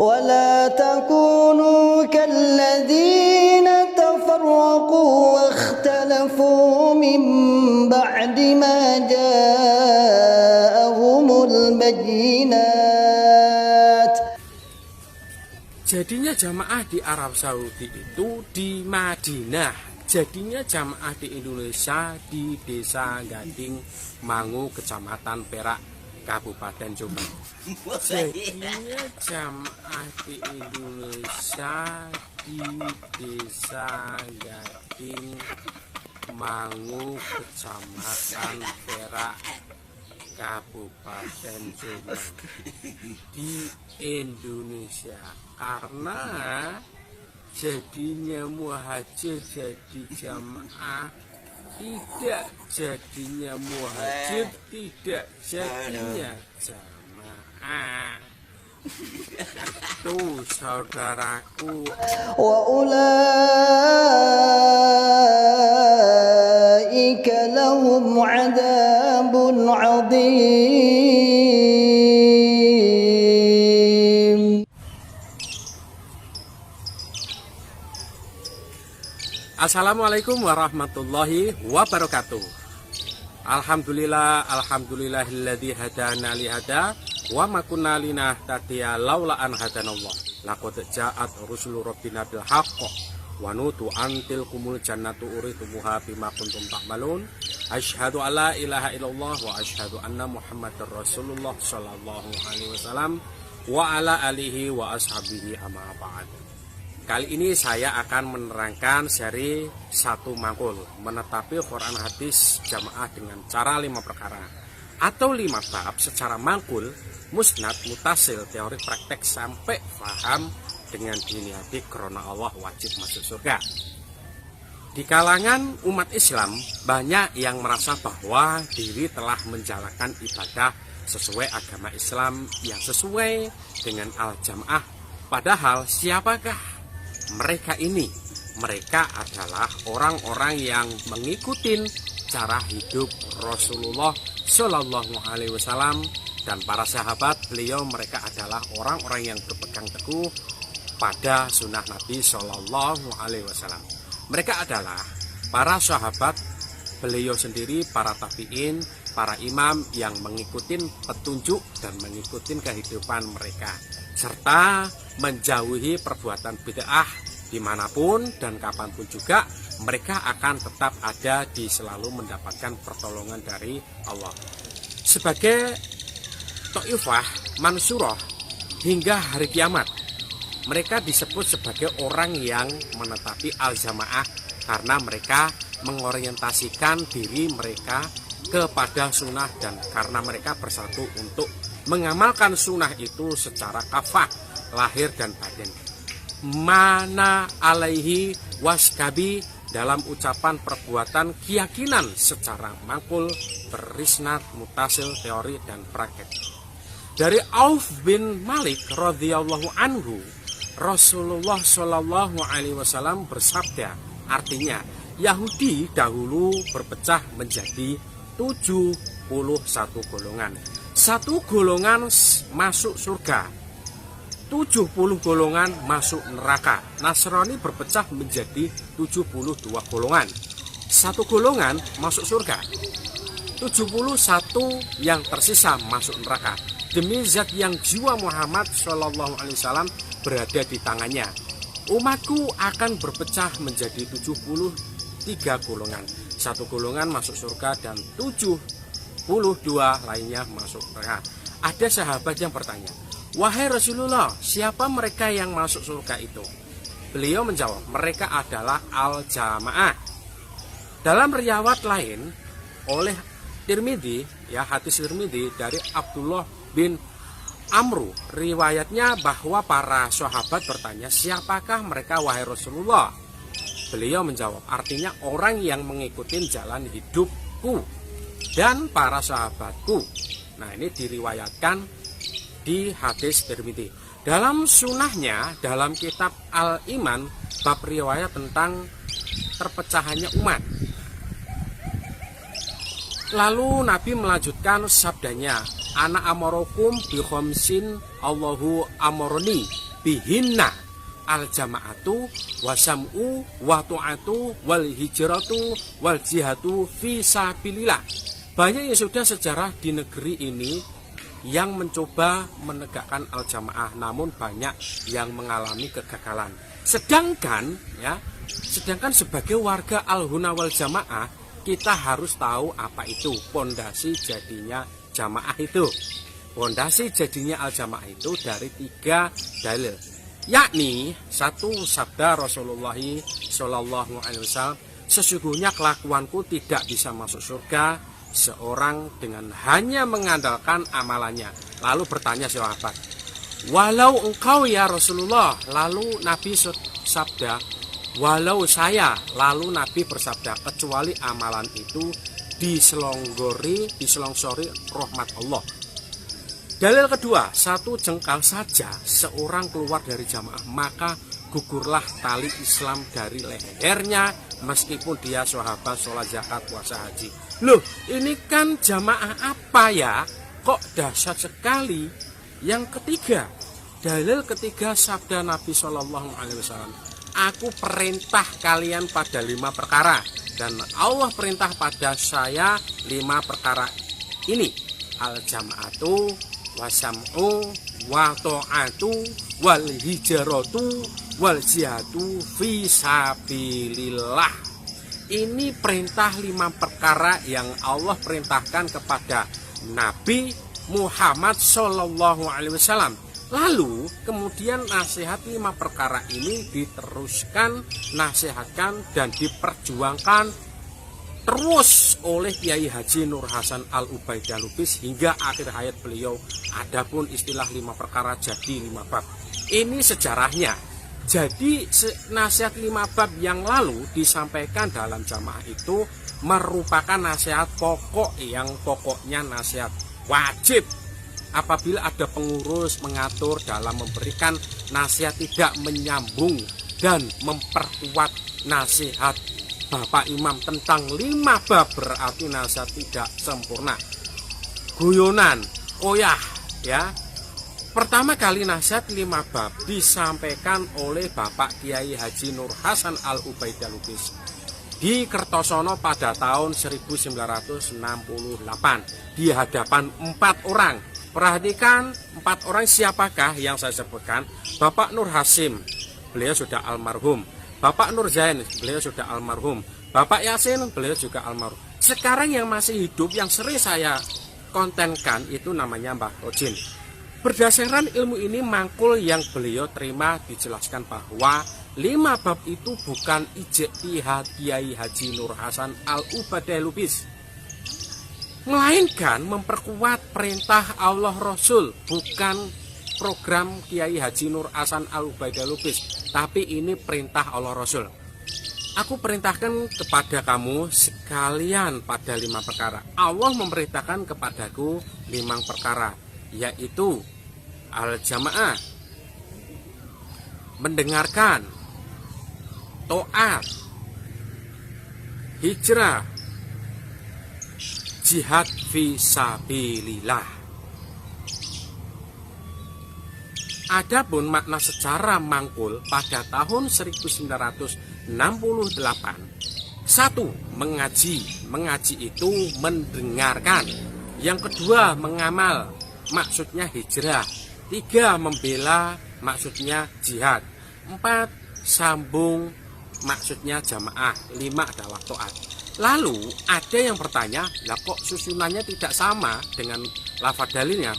ولا تكونوا كالذين تفرقوا واختلفوا من بعد ما جاءهم البينات. Jadinya jamaah di Arab Saudi itu di Madinah. Jadinya jamaah di Indonesia di Desa Gading, Mangu, Kecamatan Perak, Kabupaten Jombang. Jadinya jamaah di Indonesia di Desa Gading, Mangu, Kecamatan Perak, Kabupaten Jombang di Indonesia. Karena jadinya muhajir jadi jamaah, tidak jadinya muhajir, tidak jadinya jamaah. Tuh saudaraku. Wa ulaika lahum adabun adzim. Assalamualaikum warahmatullahi wabarakatuh. Alhamdulillahilladzi hadana li hada wa ma kunna linahtadiya laula an hadanallah. Laqad ja'at rusulu rabbina bil haqq wa nutu antil kumul jannatu uritumuha bima kuntum ta'malun. Asyhadu alla ilaha illallah wa asyhadu anna Muhammadar Rasulullah sallallahu alaihi wasallam wa ala alihi wa ashabihi amma ba'd. Kali ini saya akan menerangkan seri satu mangkul, menetapi Quran hadis jamaah dengan cara 5 perkara atau 5 bab secara mangkul, musnad, mutasil, teori praktek sampai paham dengan diniati krona Allah wajib masuk surga. Di kalangan umat Islam banyak yang merasa bahwa diri telah menjalankan ibadah sesuai agama Islam yang sesuai dengan al-jamaah. Padahal siapakah mereka ini? Mereka adalah orang-orang yang mengikuti cara hidup Rasulullah Shallallahu Alaihi Wasallam dan para sahabat beliau. Mereka adalah orang-orang yang berpegang teguh pada sunnah Nabi Shallallahu Alaihi Wasallam. Mereka adalah para sahabat beliau sendiri, para tabiin, para imam yang mengikuti petunjuk dan mengikuti kehidupan mereka, serta menjauhi perbuatan bid'ah dimanapun dan kapanpun juga. Mereka akan tetap ada di selalu mendapatkan pertolongan dari Allah sebagai Taifah Mansurah hingga hari kiamat. Mereka disebut sebagai orang yang menetapi al-jamaah karena mereka mengorientasikan diri mereka kepada sunnah dan karena mereka bersatu untuk mengamalkan sunnah itu secara kafah, lahir dan batin. Mana alaihi waskabi, dalam ucapan, perbuatan, keyakinan secara mangkul, berisnad, mutasil, teori dan praktek. Dari Auf bin Malik radhiyallahu anhu, Rasulullah Shallallahu Alaihi Wasallam bersabda, artinya Yahudi dahulu berpecah menjadi 71 golongan. Satu golongan masuk surga, 70 golongan masuk neraka. Nasrani berpecah menjadi 72 golongan. Satu golongan masuk surga, 71 yang tersisa masuk neraka. Demi zat yang jiwa Muhammad Shallallahu Alaihi Wasallam berada di tangannya, umatku akan berpecah menjadi 73 golongan. Satu golongan masuk surga dan 72 lainnya masuk neraka. Ada sahabat yang bertanya, wahai Rasulullah, siapa mereka yang masuk surga itu? Beliau menjawab, mereka adalah al-jamaah. Dalam riwayat lain oleh Tirmidzi, ya hadis Tirmidzi dari Abdullah bin Amru, riwayatnya bahwa para sahabat bertanya, siapakah mereka wahai Rasulullah? Beliau menjawab, artinya orang yang mengikuti jalan hidupku dan para sahabatku. Nah, ini diriwayatkan di hadis Tirmidzi. Dalam sunahnya, dalam kitab Al-Iman, bab riwayat tentang terpecahannya umat. Lalu Nabi melanjutkan sabdanya, ana amarokum bi khamsin Allahu amoroni bihinna al jama'atu wasam'u wa tu'atu wal hijratu wal jihadu fi sabilillah. Banyak yang sudah sejarah di negeri ini yang mencoba menegakkan al jamaah, namun banyak yang mengalami kegagalan. Sedangkan sebagai warga al-huna wal jamaah, kita harus tahu apa itu pondasi jadinya jamaah itu. Pondasi jadinya al jamaah itu dari 3 dalil, yakni 1 sabda Rasulullah Shallallahu Alaihi Wasallam, sesungguhnya kelakuanku tidak bisa masuk surga seorang dengan hanya mengandalkan amalannya. Lalu bertanya sahabat, walau engkau ya Rasulullah? Lalu Nabi sabda, walau saya. Lalu Nabi bersabda, kecuali amalan itu diselongsori rahmat Allah. Dalil kedua, 1 jengkal saja seorang keluar dari jamaah, maka gugurlah tali Islam dari lehernya, meskipun dia sahabat, sholat, zakat, puasa, haji. Loh, ini kan jamaah apa ya? Kok dahsyat sekali. Yang ketiga, dalil ketiga sabda Nabi Shallallahu Alaihi Wasallam, aku perintah kalian pada 5 perkara, dan Allah perintah pada saya 5 perkara ini: al jama'atu wasam'u wa ta'atu wal hijratu wal jihadu fi sabilillah. Ini perintah 5 perkara yang Allah perintahkan kepada Nabi Muhammad Shallallahu Alaihi Wasallam. Lalu kemudian nasihat 5 perkara ini diteruskan, nasihatkan dan diperjuangkan terus oleh Kiai Haji Nur Hasan Al-Ubaidah Lubis hingga akhir hayat beliau. Adapun istilah 5 perkara jadi 5 bab. Ini sejarahnya. Jadi nasihat 5 bab yang lalu disampaikan dalam jamaah itu merupakan nasihat pokok, yang pokoknya nasihat wajib. Apabila ada pengurus mengatur dalam memberikan nasihat tidak menyambung dan memperkuat nasihat Bapak Imam tentang 5 bab, berarti nasihat tidak sempurna, guyonan, koyah ya. Pertama kali nasihat 5 bab disampaikan oleh Bapak Kiai Haji Nur Hasan Al-Ubaidah Lubis di Kertosono pada tahun 1968 di hadapan 4 orang. Perhatikan 4 orang siapakah yang saya sebutkan. Bapak Nur Hasim, beliau sudah almarhum. Bapak Nur Zain, beliau sudah almarhum. Bapak Yasin, beliau juga almarhum. Sekarang yang masih hidup yang sering saya kontenkan itu namanya Mbah Tojin. Berdasarkan ilmu ini mangkul yang beliau terima dijelaskan bahwa 5 bab itu bukan ijtihad Kiai Haji Nur Hasan Al-Ubaidah Lubis, melainkan memperkuat perintah Allah Rasul, bukan program Kiai Haji Nur Hasan Al-Ubaidah Lubis, tapi ini perintah Allah Rasul. Aku perintahkan kepada kamu sekalian pada 5 perkara. Allah memerintahkan kepadaku 5 perkara, yaitu al-jamaah, mendengarkan, taat, hijrah, jihad fi sabilillah. Adapun makna secara mangkul pada tahun 1968, 1. Mengaji itu mendengarkan. Yang kedua, mengamal, maksudnya hijrah. 3. Membela, maksudnya jihad. 4. Sambung, maksudnya jamaah. 5 adalah taat. Lalu ada yang bertanya, lah kok susunannya tidak sama dengan lafaz dalilnya?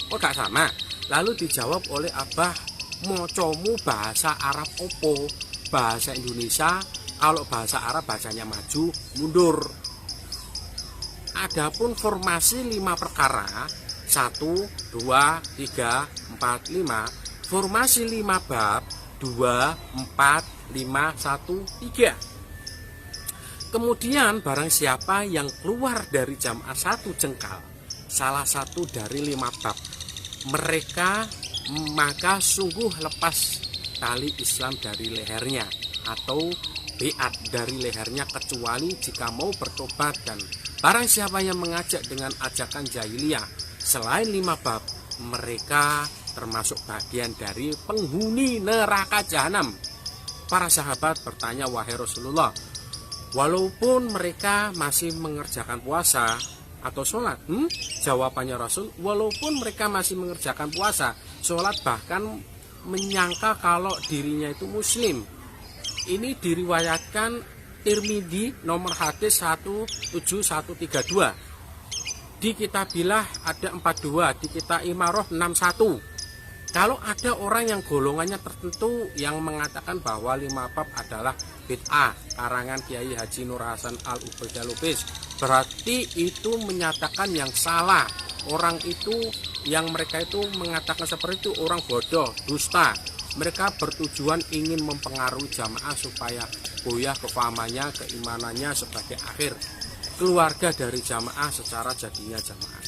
Kok gak sama? Lalu dijawab oleh Abah, mocomu bahasa Arab opo? Bahasa Indonesia, kalau bahasa Arab bacanya maju, mundur. Adapun formasi 5 perkara, 1, 2, 3, 4, 5. Formasi 5 bab, 2, 4, 5, 1, 3. Kemudian barang siapa yang keluar dari jamaah 1 jengkal, salah satu dari 5 bab, mereka maka sungguh lepas tali Islam dari lehernya atau biat dari lehernya, kecuali jika mau bertobat. Dan barang siapa yang mengajak dengan ajakan jahiliyah selain 5 bab, mereka termasuk bagian dari penghuni neraka jahanam. Para sahabat bertanya, wahai Rasulullah, walaupun mereka masih mengerjakan puasa atau sholat? Jawabannya Rasul, walaupun mereka masih mengerjakan puasa, sholat, bahkan menyangka kalau dirinya itu muslim. Ini diriwayatkan Tirmidzi nomor hadis 17132. Di Kitabillah ada 42, di Kitab Imarah 61. Kalau ada orang yang golongannya tertentu yang mengatakan bahwa 5 bab adalah bid'ah karangan Kiai Haji Nur Hasan Al-Ubaidah Lubis, berarti itu menyatakan yang salah. Orang itu yang mereka itu mengatakan seperti itu orang bodoh, dusta. Mereka bertujuan ingin mempengaruhi jamaah supaya goyah kefahamannya, keimanannya sebagai akhir keluarga dari jamaah secara jadinya jamaah.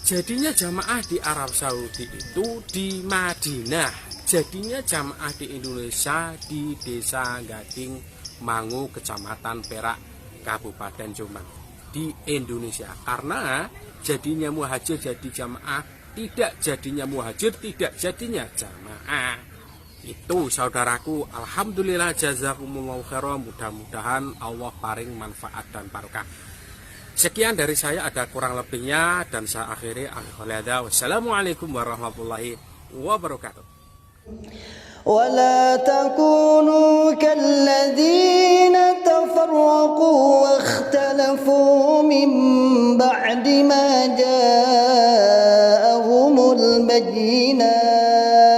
Jadinya jamaah di Arab Saudi itu di Madinah, jadinya jamaah di Indonesia di Desa Gading Mangu, Kecamatan Perak, Kabupaten Jombang di Indonesia. Karena jadinya muhajir jadi jamaah, tidak jadinya muhajir tidak jadinya jamaah. Itu saudaraku, alhamdulillah jazakumullahu khairan, mudah-mudahan Allah paring manfaat dan barokah. Sekian dari saya, ada kurang lebihnya dan saya akhiri. Wassalamualaikum warahmatullahi wabarakatuh. ولا تكونوا كالذين تفرقوا واختلفوا من بعد ما جاءهم البينات